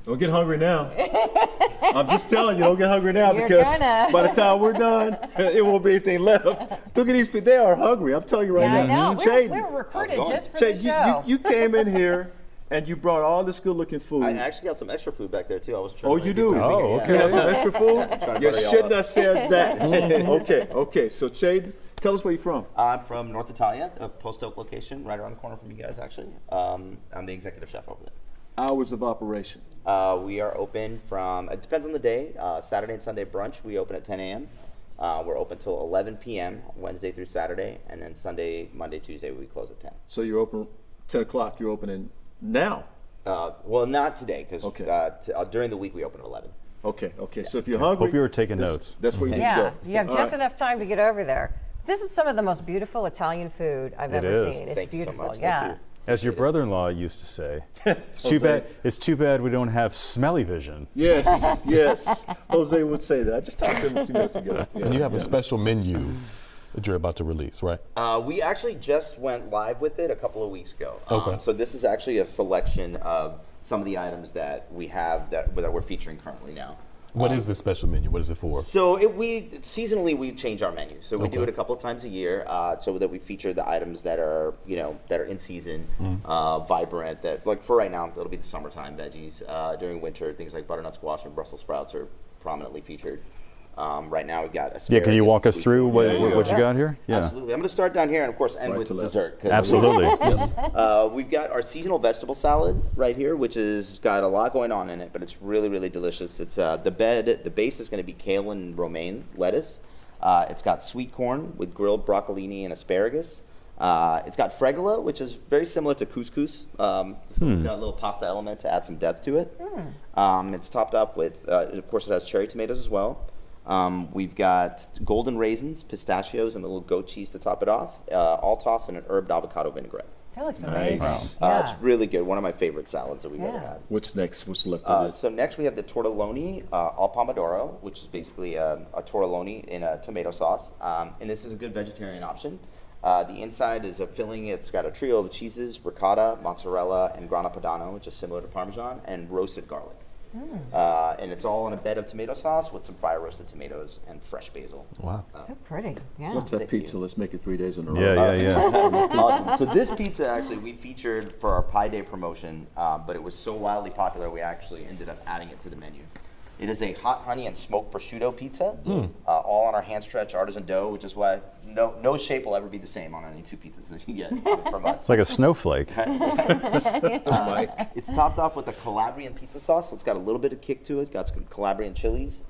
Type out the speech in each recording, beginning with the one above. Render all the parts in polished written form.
Don't get hungry now. I'm just telling you, don't get hungry now You're because gonna. by the time we're done, it won't be anything left. Look at these people; they are hungry. I'm telling you right Yeah, now. I know. Chayden, We're recruited just for Chayden, the show. you came in here and you brought all this good-looking food. I actually got some extra food back there too. I was trying Oh, to you be do? pretty big Oh, here. okay. You have some extra food? Trying to You butter y'all shouldn't up. have said that. Okay. So Chayden, tell us where you're from. I'm from North Italia, a Post Oak location, right around the corner from you guys. Actually, I'm the executive chef over there. Hours of operation. We are open from, it depends on the day, Saturday and Sunday brunch, we open at 10 a.m. We're open till 11 p.m. Wednesday through Saturday, and then Sunday, Monday, Tuesday, we close at 10. So you're open 10 o'clock. You're opening now. Well, not today, because Okay. during the week we open at 11. Okay. So if you're hungry, Hope you were taking notes. That's where you need Yeah, to go. you have All just right. enough time to get over there. This is some of the most beautiful Italian food I've It ever is. seen. It's Thank you so beautiful. much. Yeah. Thank you. As your brother-in-law used to say, it's too Jose. bad. It's too bad we don't have smelly vision. Yes. Jose would say that. I just talked to him a few minutes ago. And you have a special menu that you're about to release, right? We actually just went live with it a couple of weeks ago. Okay. So this is actually a selection of some of the items that we have that we're featuring currently now. What is the special menu? What is it for? So seasonally we change our menu. So we do it a couple of times a year, so that we feature the items that are in season, vibrant. That like for right now it'll be the summertime veggies. During winter, things like butternut squash and Brussels sprouts are prominently featured. Right now we've got asparagus. Yeah, can you walk us sweet through what, Yeah, what you got here? Yeah, Absolutely. I'm going to start down here and, of course, end Right with to left. dessert. 'Cause absolutely. We've got our seasonal vegetable salad right here, which has got a lot going on in it, but it's really, really delicious. It's the base is going to be kale and romaine lettuce. It's got sweet corn with grilled broccolini and asparagus. It's got fregola, which is very similar to couscous. It's got a little pasta element to add some depth to it. It's topped up with, of course, it has cherry tomatoes as well. We've got golden raisins, pistachios, and a little goat cheese to top it off, all tossed in an herbed avocado vinaigrette. That looks amazing. Nice. Yeah. It's really good. One of my favorite salads that we've ever Yeah. had. What's next? What's left of this? So next we have the tortelloni al pomodoro, which is basically a tortelloni in a tomato sauce. And this is a good vegetarian option. The inside is a filling. It's got a trio of cheeses, ricotta, mozzarella, and grana padano, which is similar to Parmesan, and roasted garlic. And it's all in a bed of tomato sauce with some fire roasted tomatoes and fresh basil. Wow. So pretty. Yeah. What's that thank pizza? you. Let's make it 3 days in a row. Yeah. Awesome. So this pizza actually we featured for our Pi Day promotion, but it was so wildly popular we actually ended up adding it to the menu. It is a hot honey and smoked prosciutto pizza, all on our hand stretch artisan dough, which is why no shape will ever be the same on any two pizzas that you get from us. It's like a snowflake. It's topped off with a Calabrian pizza sauce, so it's got a little bit of kick to it. Got some Calabrian chilies.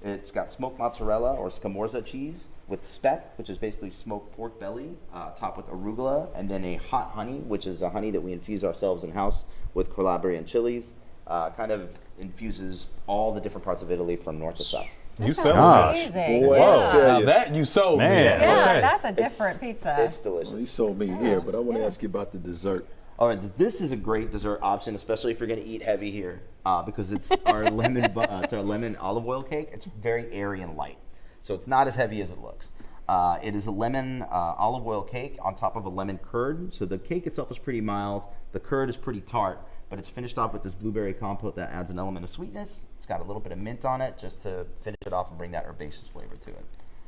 It's got smoked mozzarella or scamorza cheese with speck, which is basically smoked pork belly, topped with arugula, and then a hot honey, which is a honey that we infuse ourselves in-house with Calabrian chilies. Kind of infuses all the different parts of Italy from north to south. You sounds sold me. amazing. Boy, Yeah. I'll tell Now you. that you sold Man. me. Yeah, Okay. that's a different pizza. It's delicious. Well, you sold me here, but I want to ask you about the dessert. All right, this is a great dessert option, especially if you're going to eat heavy here, because it's our it's our lemon olive oil cake. It's very airy and light, so it's not as heavy as it looks. It is a lemon olive oil cake on top of a lemon curd. So the cake itself is pretty mild. The curd is pretty tart, but it's finished off with this blueberry compote that adds an element of sweetness. It's got a little bit of mint on it just to finish it off and bring that herbaceous flavor to it.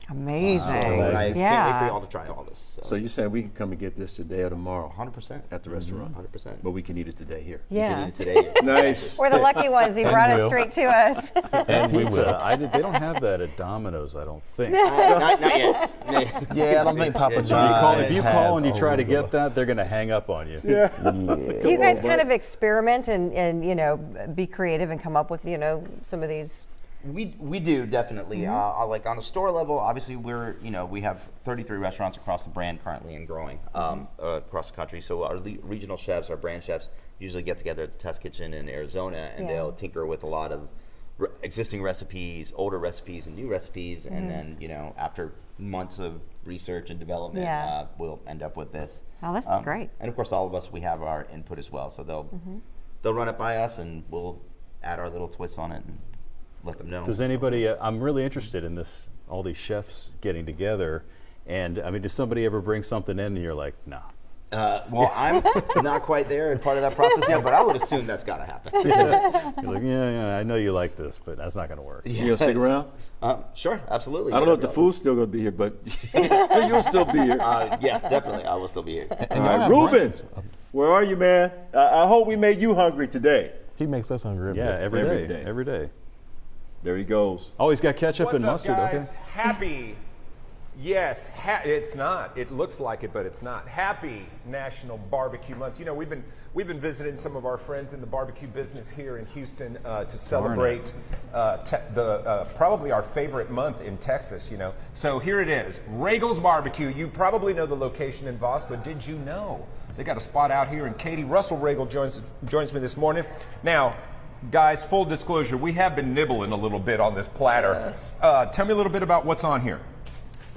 Amazing. And I can't wait for you Yeah. all to try all this. So you're saying we can come and get this today or tomorrow 100%. at the restaurant, 100%. but we can eat it today here. Yeah. Today. Nice. We're the lucky ones. He brought it will. straight to us. And we will. Pizza. They don't have that at Domino's, I don't think. not yet. Yeah, I don't think Papa If John's you call and you has try to arugula. get that, they're going to hang up on you. Do you guys kind of experiment and be creative and come up with some of these? We do definitely. Like on a store level, obviously we have 33 restaurants across the brand currently and growing across the country. So our regional chefs, our brand chefs, usually get together at the test kitchen in Arizona, and they'll tinker with a lot of existing recipes, older recipes, and new recipes. And then after months of research and development, we'll end up with this. Oh, this is great. And of course, all of us, we have our input as well. So they'll run it by us, and we'll add our little twists on it and let them know. Does anybody, I'm really interested in this, all these chefs getting together. And I mean, does somebody ever bring something in and you're like, nah, Well, I'm not quite there in part of that process yet, but I would assume that's got to happen. You're like, yeah, I know you like this, but that's not going to work. You gonna stick around? Sure, absolutely. I don't know if the food's still gonna be here, but you'll still be here. Yeah, definitely. I will still be here. All right, Ruben, where are you, man? I hope we made you hungry today. He makes us hungry. Yeah, every Every day. day. Every day. There he goes. Oh, he's got ketchup What's and up, mustard. guys? Okay. Happy. Yes, it's not. It looks like it, but it's not. Happy National Barbecue Month. You know, we've been visiting some of our friends in the barbecue business here in Houston to celebrate probably our favorite month in Texas. You know, so here it is, Regal's Barbecue. You probably know the location in Voss, but did you know they got a spot out here in Katy? Russell Regal joins me this morning. Now, guys, full disclosure, we have been nibbling a little bit on this platter. Tell me a little bit about what's on here.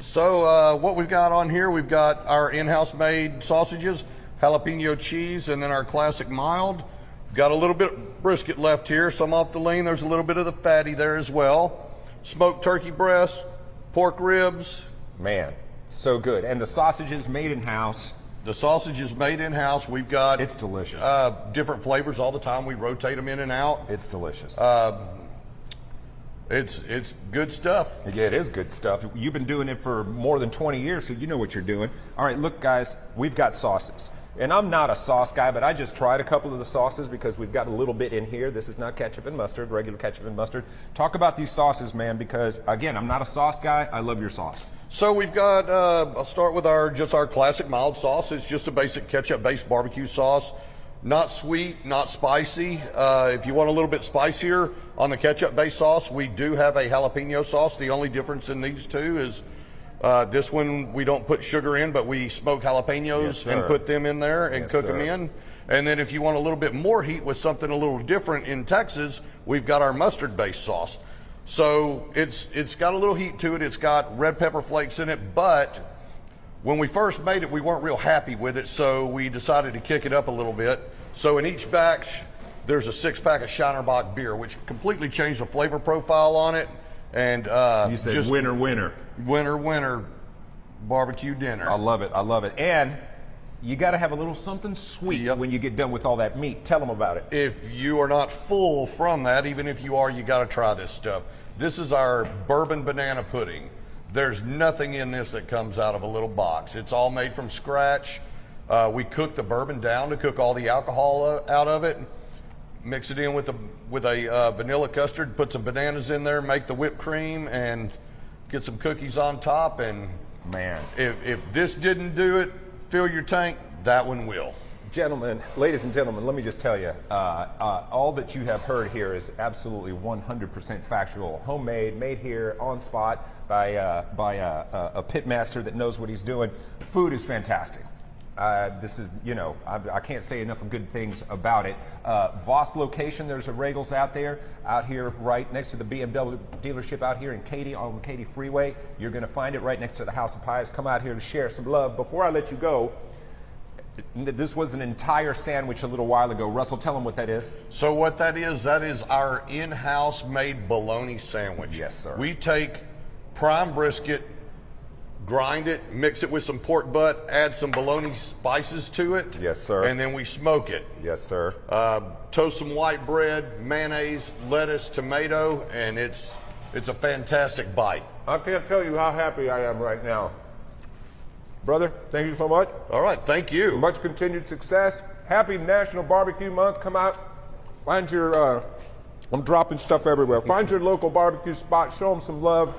So what we've got on here, we've got our in-house made sausages, jalapeno cheese, and then our classic mild. Got a little bit of brisket left here, some off the lean. There's a little bit of the fatty there as well. Smoked turkey breast, pork ribs. Man, so good. And the sausages made in-house. The sausage is made in-house. We've got It's delicious. different flavors all the time. We rotate them in and out. It's delicious. It's good stuff. Yeah, it is good stuff. You've been doing it for more than 20 years, so you know what you're doing. All right, look, guys, we've got sauces. And I'm not a sauce guy, but I just tried a couple of the sauces because we've got a little bit in here. This is not ketchup and mustard, regular ketchup and mustard. Talk about these sauces, man, because, again, I'm not a sauce guy. I love your sauce. So we've got, I'll start with our classic mild sauce. It's just a basic ketchup-based barbecue sauce. Not sweet, not spicy. If you want a little bit spicier on the ketchup-based sauce, we do have a jalapeno sauce. The only difference in these two is this one we don't put sugar in, but we smoke jalapenos and put them in there and cook them in. And then if you want a little bit more heat with something a little different in Texas, we've got our mustard-based sauce. So it's got a little heat to it. It's got red pepper flakes in it, but when we first made it, we weren't real happy with it, so we decided to kick it up a little bit. So in each batch, there's a 6-pack of Shinerbach beer, which completely changed the flavor profile on it. And You said just winner, winner. Winner, winner, barbecue dinner. I love it. I love it. And you got to have a little something sweet when you get done with all that meat. Tell them about it. If you are not full from that, even if you are, you got to try this stuff. This is our bourbon banana pudding. There's nothing in this that comes out of a little box. It's all made from scratch. We cook the bourbon down to cook all the alcohol out of it. Mix it in with a vanilla custard. Put some bananas in there. Make the whipped cream and get some cookies on top. And man, if this didn't do it, fill your tank. That one will. Gentlemen, ladies and gentlemen, let me just tell you, all that you have heard here is absolutely 100% factual, homemade, made here on spot by a pit master that knows what he's doing. Food is fantastic. This is, you know, I can't say enough of good things about it. Voss location, there's a Regals out here right next to the BMW dealership out here in Katy on the Katy Freeway. You're going to find it right next to the House of Pies. Come out here to share some love. Before I let you go, this was an entire sandwich a little while ago. Russell, tell them what that is. So what that is our in-house made bologna sandwich. Yes, sir. We take prime brisket, grind it, mix it with some pork butt, add some bologna spices to it. Yes, sir. And then we smoke it. Yes, sir. Toast some white bread, mayonnaise, lettuce, tomato, and it's a fantastic bite. I can't tell you how happy I am right now. Brother, thank you so much. All right, thank you. Much continued success. Happy National Barbecue Month. Come out, find your, I'm dropping stuff everywhere. Find your local barbecue spot, show them some love.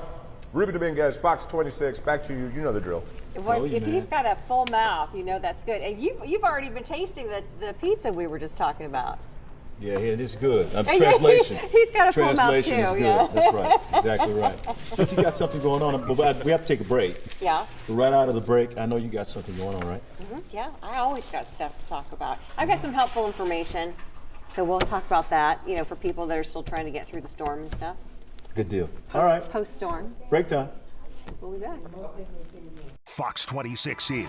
Ruben Dominguez, Fox 26, back to you. You know the drill. Well, if he's got a full mouth, you know that's good. And you've already been tasting the pizza we were just talking about. Yeah, it's good. Translation. He's got a full mouth too. Translation is good. Yeah. That's right. Exactly right. Since you got something going on, but we have to take a break. Yeah. But right out of the break, I know you got something going on, right? Yeah, I always got stuff to talk about. I've got some helpful information, so we'll talk about that. You know, for people that are still trying to get through the storm and stuff. Good deal. All right. Post storm. Break time. We'll be back. Fox 26 is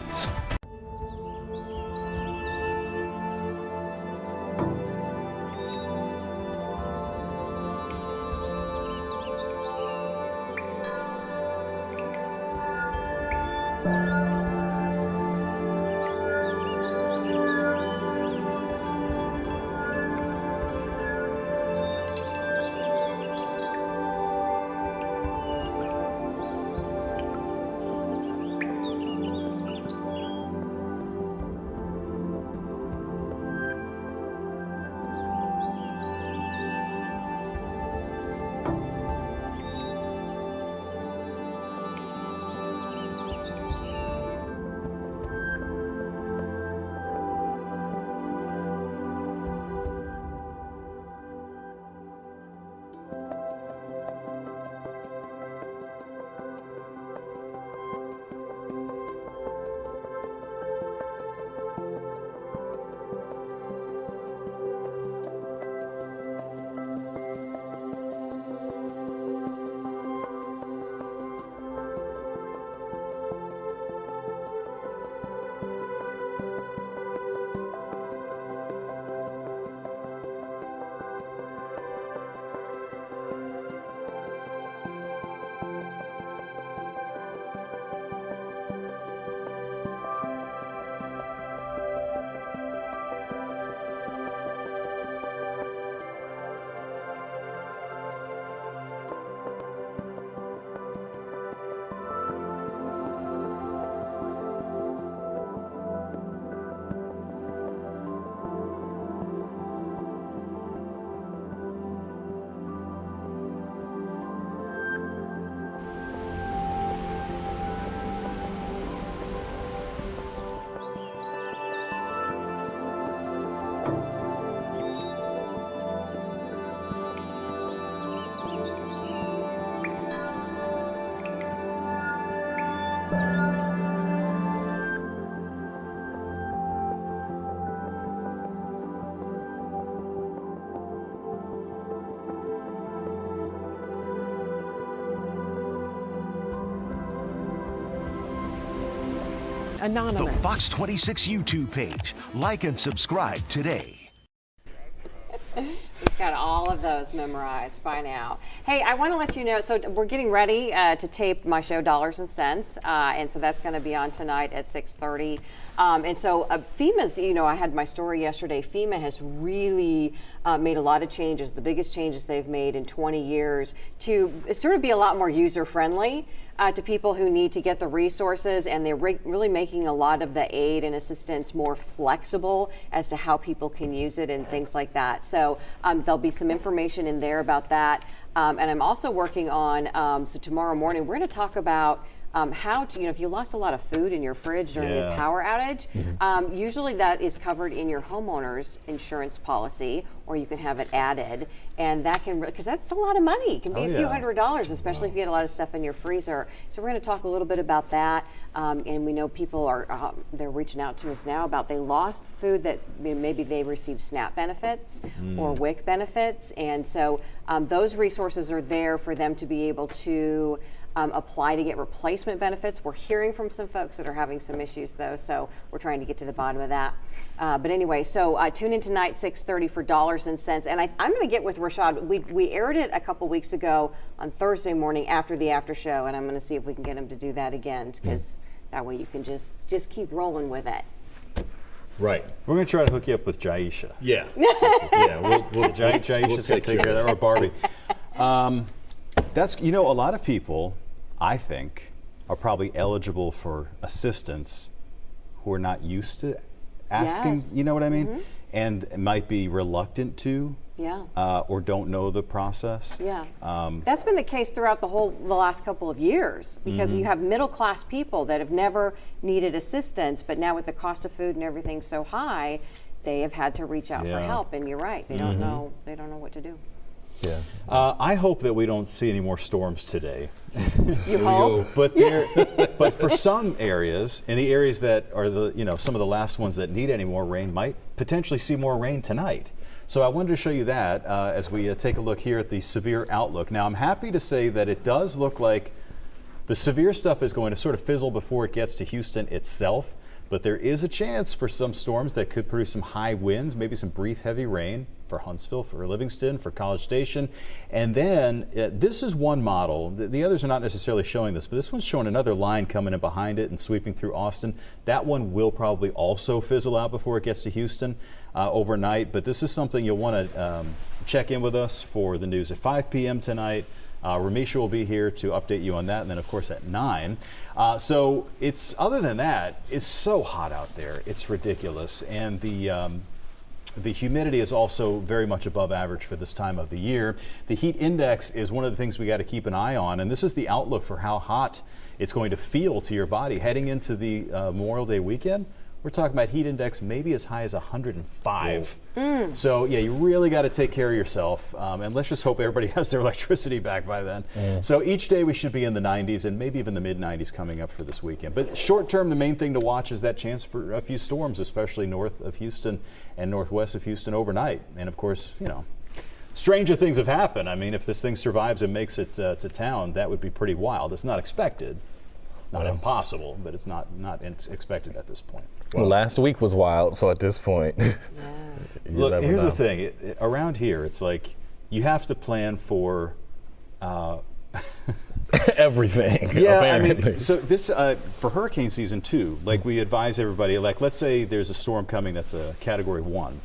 The Fox 26 YouTube page. Like and subscribe today. We've got all of those memorized by now. Hey, I want to let you know, so we're getting ready to tape my show Dollars and Cents, and so that's going to be on tonight at 6:30. And so FEMA's, I had my story yesterday. FEMA has really made a lot of changes, the biggest changes they've made in 20 years to sort of be a lot more user-friendly to people who need to get the resources, and they're really making a lot of the aid and assistance more flexible as to how people can use it and things like that. So there'll be some information in there about that. And I'm also working on, so tomorrow morning, we're going to talk about how to, if you lost a lot of food in your fridge during the power outage, usually that is covered in your homeowner's insurance policy, or you can have it added, and that can, because that's a lot of money. It can be a few $100s, especially if you had a lot of stuff in your freezer. So we're going to talk a little bit about that, and we know people are, they're reaching out to us now about they lost food that maybe they received SNAP benefits or WIC benefits, and so those resources are there for them to be able to apply to get replacement benefits. We're hearing from some folks that are having some issues though, so we're trying to get to the bottom of that. But anyway, so tune in tonight, 6:30 for Dollars and Cents. And I'm going to get with Rashad. We aired it a couple weeks ago on Thursday morning after the after show, and I'm going to see if we can get him to do that again, because that way you can just keep rolling with it. Right. We're going to try to hook you up with Jaisha. Yeah. We'll Jaisha's going to take care of that, or Barbie. That's, a lot of people, I think, are probably eligible for assistance who are not used to asking, you know what I mean? And might be reluctant to, or don't know the process. That's been the case throughout the last couple of years, because you have middle class people that have never needed assistance, but now with the cost of food and everything so high, they have had to reach out for help. And you're right, they don't know what to do. Yeah. I hope that we don't see any more storms today. You hope? But for some areas, and the areas that are some of the last ones that need any more rain, might potentially see more rain tonight. So I wanted to show you that as we take a look here at the severe outlook. Now I'm happy to say that it does look like the severe stuff is going to sort of fizzle before it gets to Houston itself. But there is a chance for some storms that could produce some high winds, maybe some brief heavy rain for Huntsville, for Livingston, for College Station. And then this is one model. The others are not necessarily showing this, but this one's showing another line coming in behind it and sweeping through Austin. That one will probably also fizzle out before it gets to Houston overnight. But this is something you'll want to check in with us for the news at 5 p.m. tonight. Ramisha will be here to update you on that, and then of course at 9. So it's, other than that, it's so hot out there. It's ridiculous, and the humidity is also very much above average for this time of the year. The heat index is one of the things we got to keep an eye on, and this is the outlook for how hot it's going to feel to your body heading into the Memorial Day weekend. We're talking about heat index maybe as high as 105. So yeah, you really got to take care of yourself, and let's just hope everybody has their electricity back by then. So each day we should be in the 90s and maybe even the mid 90s coming up for this weekend. But short term, the main thing to watch is that chance for a few storms, especially north of Houston and northwest of Houston overnight. And of course, stranger things have happened. I mean, if this thing survives and makes it to town, that would be pretty wild. It's not expected. Not impossible, but it's not expected at this point. Well, last week was wild, so at this point, look, here's the thing. Around here, it's like you have to plan for everything. Yeah, apparently. I mean, so this for hurricane season too. Like we advise everybody, like let's say there's a storm coming that's a Category 1.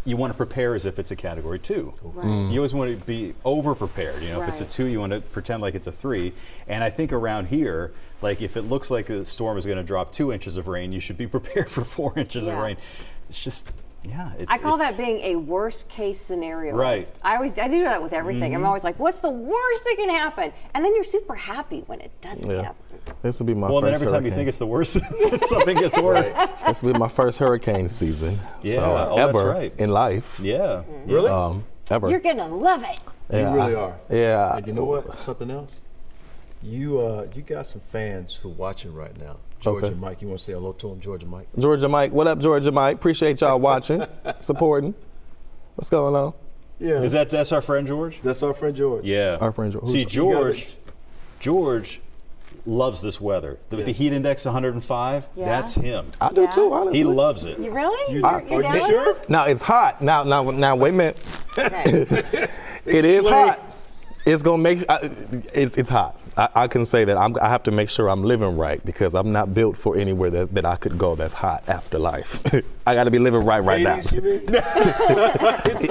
You want to prepare as if it's a Category 2. Right. You always want to be over prepared. If it's a 2, you want to pretend like it's a 3. And I think around here, like if it looks like the storm is going to drop 2 inches of rain, you should be prepared for 4 inches of rain. It's just, I call that being a worst case scenario. Right. I do that with everything. I'm always like, what's the worst that can happen? And then you're super happy when it doesn't happen. This will be my first then every time you think it's the worst, something gets worse. This will be my first hurricane season. Yeah, so, ever in life. Yeah. Really? Ever. You're going to love it. You really are. Yeah. And you know what? Something else? You got some fans who are watching right now. Georgia Mike, you want to say hello to him, Georgia Mike? Georgia Mike, what up, Georgia Mike? Appreciate y'all watching, supporting. What's going on? Yeah. That's our friend George? That's our friend George. Yeah. Our friend George. See, George loves this weather. The heat index 105, Yeah. that's him. I do too, honestly. He loves it. You really? Are You're down you with sure? this? Now it's hot. Now wait a minute. Okay. It is Explain. hot. It's gonna make. It's hot. I can say that I have to make sure I'm living right because I'm not built for anywhere that I could go that's hot after life. I got to be living right Hades, now. you mean?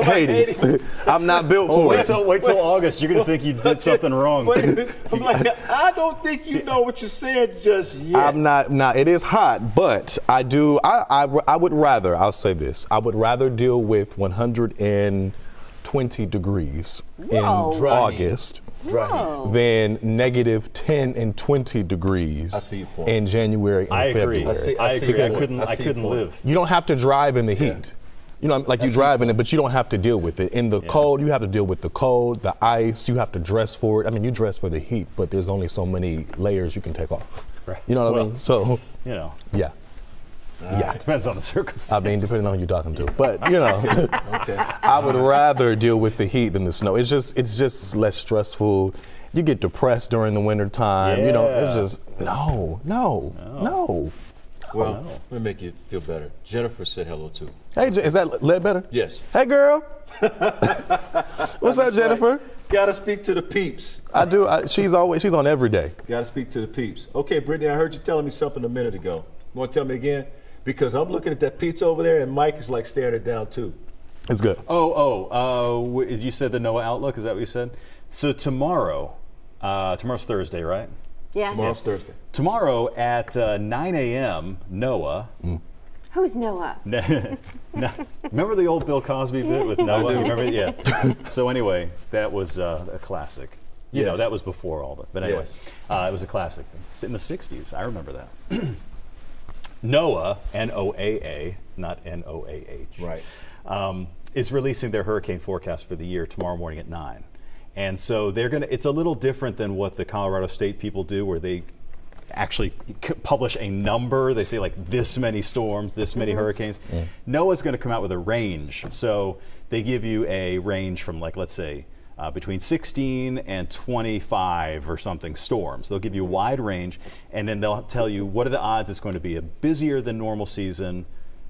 Hades. I'm not built for it. Wait till August. You're gonna think you did something wrong. Wait a minute. I'm like, I don't think you know what you're saying just yet. I'm not. Nah, it is hot, but I do. I would rather. I'll say this. I would rather deal with 120 degrees in Whoa. August Whoa. than negative 10 and 20 degrees I see your point. in January and I agree. February. I agree. your I point. couldn't. I I see your couldn't point. live. You don't have to drive in the heat. You know, like you drive in it, but you don't have to deal with it. In the cold, you have to deal with the cold, the ice. You have to dress for it. I mean, you dress for the heat, but there's only so many layers you can take off. Right. You know what I Well, mean? So, You know, yeah. it depends on the circumstances. I mean, depending on who you're talking to, but you know, I would rather deal with the heat than the snow. It's just less stressful. You get depressed during the winter time. You know, it's Yeah. just no. Well, let me make you feel better. Jennifer said hello too. Hey, is that lead better? Yes. Hey, girl. What's up, Jennifer? Gotta speak to the peeps. I do. She's on every day. Gotta speak to the peeps. Okay, Brittany, I heard you telling me something a minute ago. You want to tell me again? Because I'm looking at that pizza over there, and Mike is like staring it down too. It's good. You said the NOAA Outlook. Is that what you said? So tomorrow, tomorrow's Thursday, right? Yes. Tomorrow's Thursday. Tomorrow at 9 a.m., NOAA. Who's Noah? Remember the old Bill Cosby bit with Noah? You remember it? Yeah. So anyway, that was a classic. You know, Yes. that was before all that. But anyway, Yes. it was a classic. It's in the 60s. I remember that. NOAA, N-O-A-A, not N-O-A-H. Right. Is releasing their hurricane forecast for the year tomorrow morning at 9. And so it's a little different than what the Colorado State people do, where they actually publish a number. They say like this many storms, this many hurricanes. NOAA's going to come out with a range. So they give you a range from like, let's say, between 16 and 25 or something storms. They'll give you a wide range, and then they'll tell you what are the odds it's going to be a busier than normal season,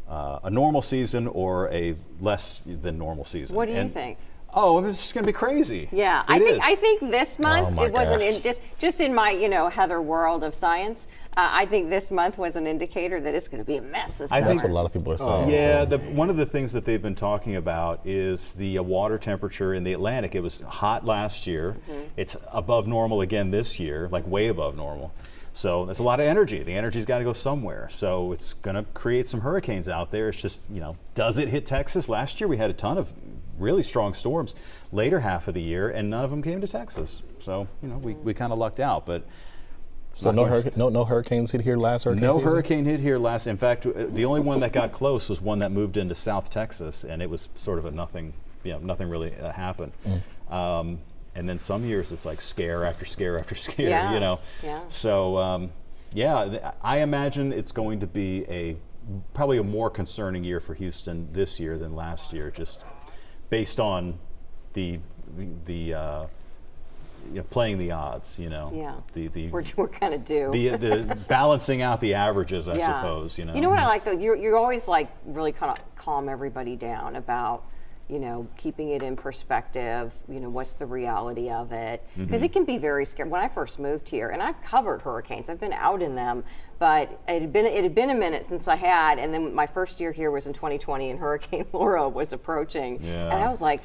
a normal season, or a less than normal season. What do you think? Oh, it's just going to be crazy. Yeah, It is. I think this month Oh my it wasn't gosh. just in my Heather world of science. I think this month was an indicator that it's going to be a mess this summer. That's what a lot of people are saying. Yeah, one of the things that they've been talking about is the water temperature in the Atlantic. It was hot last year. It's above normal again this year, like way above normal. So that's a lot of energy. The energy's got to go somewhere. So it's going to create some hurricanes out there. It's just, does it hit Texas? Last year we had a ton of really strong storms later half of the year, and none of them came to Texas. So, we kind of lucked out. But So no hurricanes hit here last hurricane no season? hurricane hit here last. In fact, the only one that got close was one that moved into South Texas, and it was sort of a nothing. Nothing really happened. And then some years it's like scare after scare after scare. Yeah. Yeah. So I imagine it's going to be probably a more concerning year for Houston this year than last year, just based on the playing the odds. Yeah. The We're kind of due. the balancing out the averages, I suppose. You know what I like though? You're always like really kind of calm everybody down about keeping it in perspective. What's the reality of it? Because it can be very scary. When I first moved here, and I've covered hurricanes, I've been out in them, but it had been a minute since I had. And then my first year here was in 2020, and Hurricane Laura was approaching, and I was like,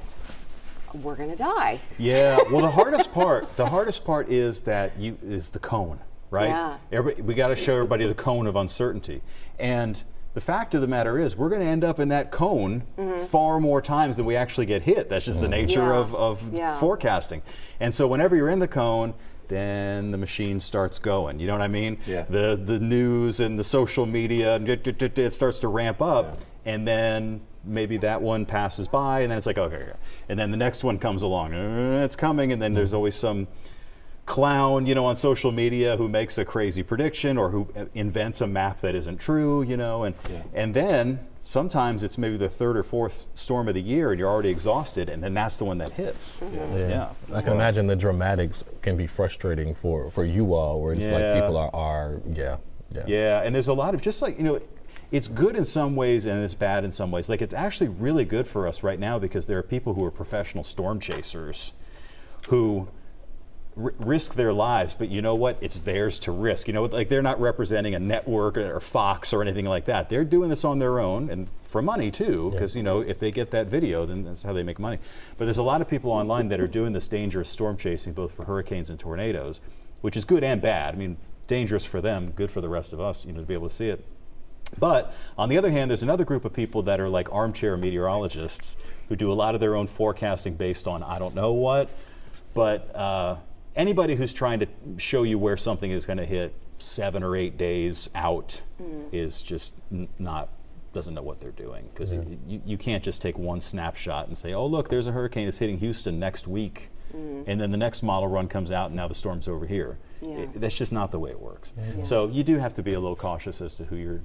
we're gonna die. Yeah. Well, the hardest part is is the cone, right? Yeah. We got to show everybody the cone of uncertainty, and the fact of the matter is we're going to end up in that cone far more times than we actually get hit. That's just the nature of forecasting. And so whenever you're in the cone, then the machine starts going. You know what I mean? Yeah. The news and the social media, it starts to ramp up, and then maybe that one passes by, and then it's like, okay. And then the next one comes along, it's coming, and then there's always some clown, on social media who makes a crazy prediction or who invents a map that isn't true, and then sometimes it's maybe the third or fourth storm of the year and you're already exhausted, and then that's the one that hits. Yeah. I can imagine the dramatics can be frustrating for you all, where it's like people are Yeah, and there's a lot of, just like, it's good in some ways and it's bad in some ways. Like, it's actually really good for us right now because there are people who are professional storm chasers who risk their lives, but you know what? It's theirs to risk. Like, they're not representing a network or Fox or anything like that. They're doing this on their own and for money too, because if they get that video, then that's how they make money. But there's a lot of people online that are doing this dangerous storm chasing, both for hurricanes and tornadoes, which is good and bad. I mean, dangerous for them, good for the rest of us, to be able to see it. But on the other hand, there's another group of people that are like armchair meteorologists who do a lot of their own forecasting based on I don't know what, but anybody who's trying to show you where something is going to hit 7 or 8 days out is just doesn't know what they're doing, because you can't just take one snapshot and say, oh look, there's a hurricane that's hitting Houston next week, and then the next model run comes out and now the storm's over here. That's just not the way it works. So you do have to be a little cautious as to who you're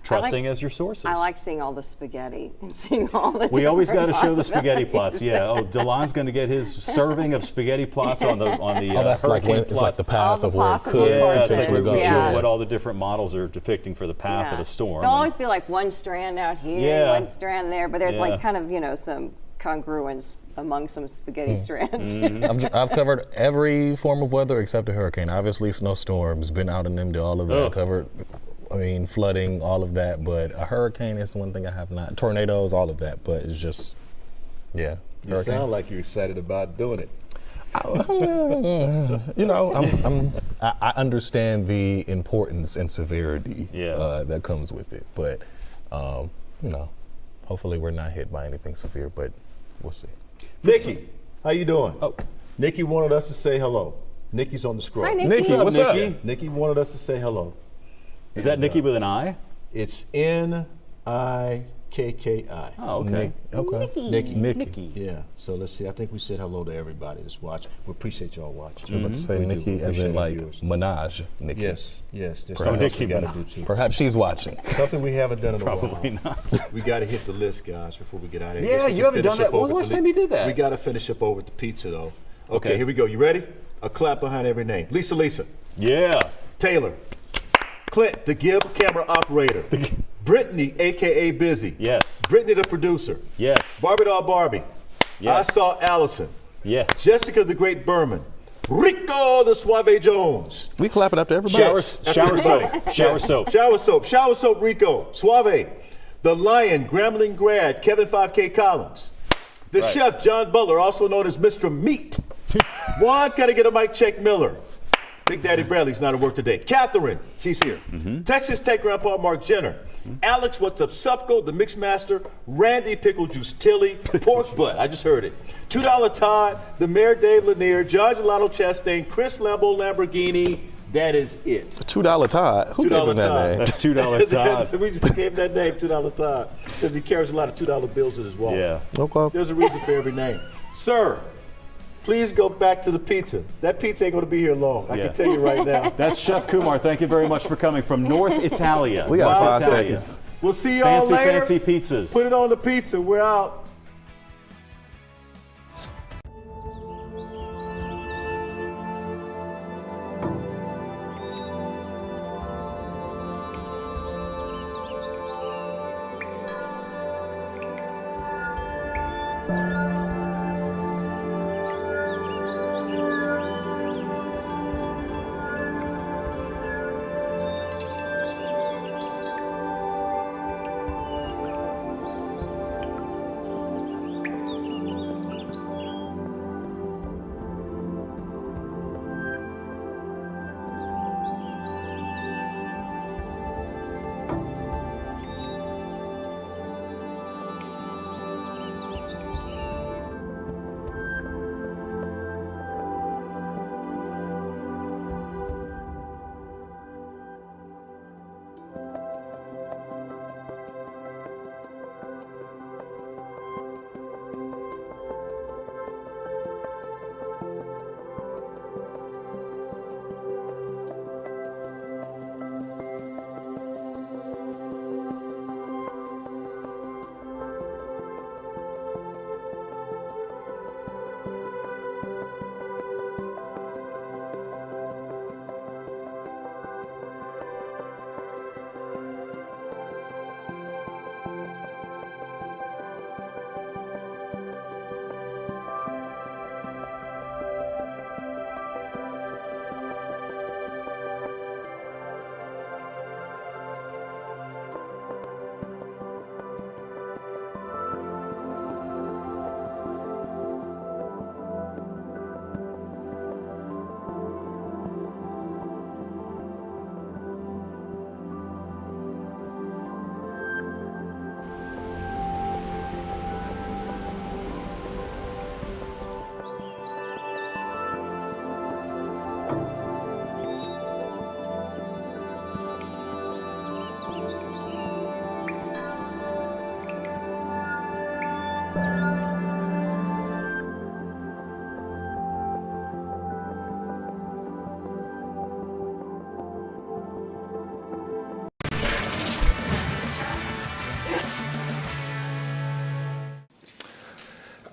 trusting as your sources. I like seeing all the spaghetti and seeing all the We always got to show the spaghetti plots. Yeah. Oh, Delon's going to get his serving of spaghetti plots on the that's like hurricane it's like the path of where it possible could Yeah, it's like potentially we go. show what all the different models are depicting for the path of the storm. There'll always be like one strand out here, Yeah. one strand there, but there's like kind of, some congruence among some spaghetti strands. I've covered every form of weather except a hurricane. Obviously, snowstorms, been out in them, did all of that. Covered, flooding, all of that. But a hurricane is one thing I have not. Tornadoes, all of that. But it's just, You sound like you're excited about doing it. I understand the importance and severity that comes with it. But, hopefully we're not hit by anything severe. But we'll see. Nikki, how you doing? Oh. Nikki wanted us to say hello. Nikki's on the scroll. Hi, Nikki. Nikki, what's up? Nikki? Nikki wanted us to say hello. Is that Nikki with an I? It's Nikki. Oh, okay. Nikki. Nikki. Yeah. So let's see. I think we said hello to everybody that's watching. We appreciate y'all watching. I'm about to say We do. Nikki We as in appreciate our like viewers. Minaj Nikki. Yes. There's Perhaps. something else we Nikki got to do too. Perhaps she's watching. Something we haven't done in a while. Probably not. We got to hit the list, guys, before we get out of here. Yeah, Guess we you can haven't done finish that. up When was over the last the time you did that? We got to finish up over with the pizza, though. Okay, Okay. here we go. You ready? A clap behind every name. Lisa. Yeah. Taylor. Clint, the Gibb camera operator. Brittany, a.k.a. Busy. Yes. Brittany, the producer. Yes. Barbie doll Barbie. Yes. I saw Allison. Yeah. Jessica, the Great Berman. Rico, the Suave Jones. We clap it after everybody. Shower soap. Shower soap. Shower soap, Rico. Suave. The Lion, Grambling Grad, Kevin 5K Collins. The Right. chef, John Butler, also known as Mr. Meat. Juan, gotta get a mic check, Miller. Big Daddy Bradley's not at work today. Catherine, she's here. Texas Tech Grandpa Mark Jenner. Alex, what's up, Supco, the Mix Master. Randy, Pickle Juice Tilly. Pork Butt, I just heard it. $2 Todd, the Mayor Dave Lanier, John Gelato Chastain, Chris Lambo Lamborghini. That is it. $2 Todd. Who gave him that Todd. name? That's $2 Todd. We just gave him that name, $2 Todd, because he carries a lot of $2 bills in his wallet. Yeah. Okay. There's a reason for every name. Sir, please go back to the pizza. That pizza ain't going to be here long. I Yeah. can tell you right now. That's Chef Kumar. Thank you very much for coming from North Italia. We got North 5 Italia. seconds. We'll see y'all later. Fancy pizzas. Put it on the pizza. We're out.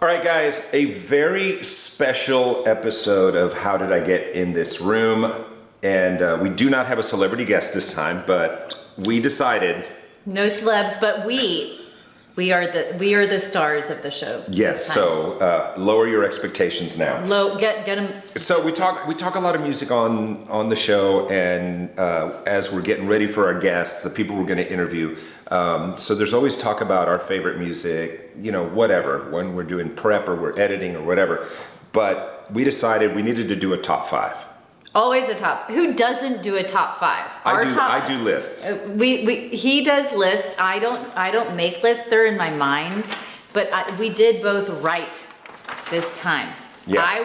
All right, guys, a very special episode of How Did I Get in This Room? And we do not have a celebrity guest this time, but we decided. No celebs, but we are the stars of the show. Yes, so lower your expectations now. Get them. So we talk a lot of music on the show, and as we're getting ready for our guests, the people we're going to interview. So there's always talk about our favorite music, whatever, when we're doing prep or we're editing or whatever. But we decided we needed to do a top 5. Always a top. Who doesn't do a top 5? I do lists. He does lists. I don't make lists. They're in my mind. But we did both right this time. Yeah. I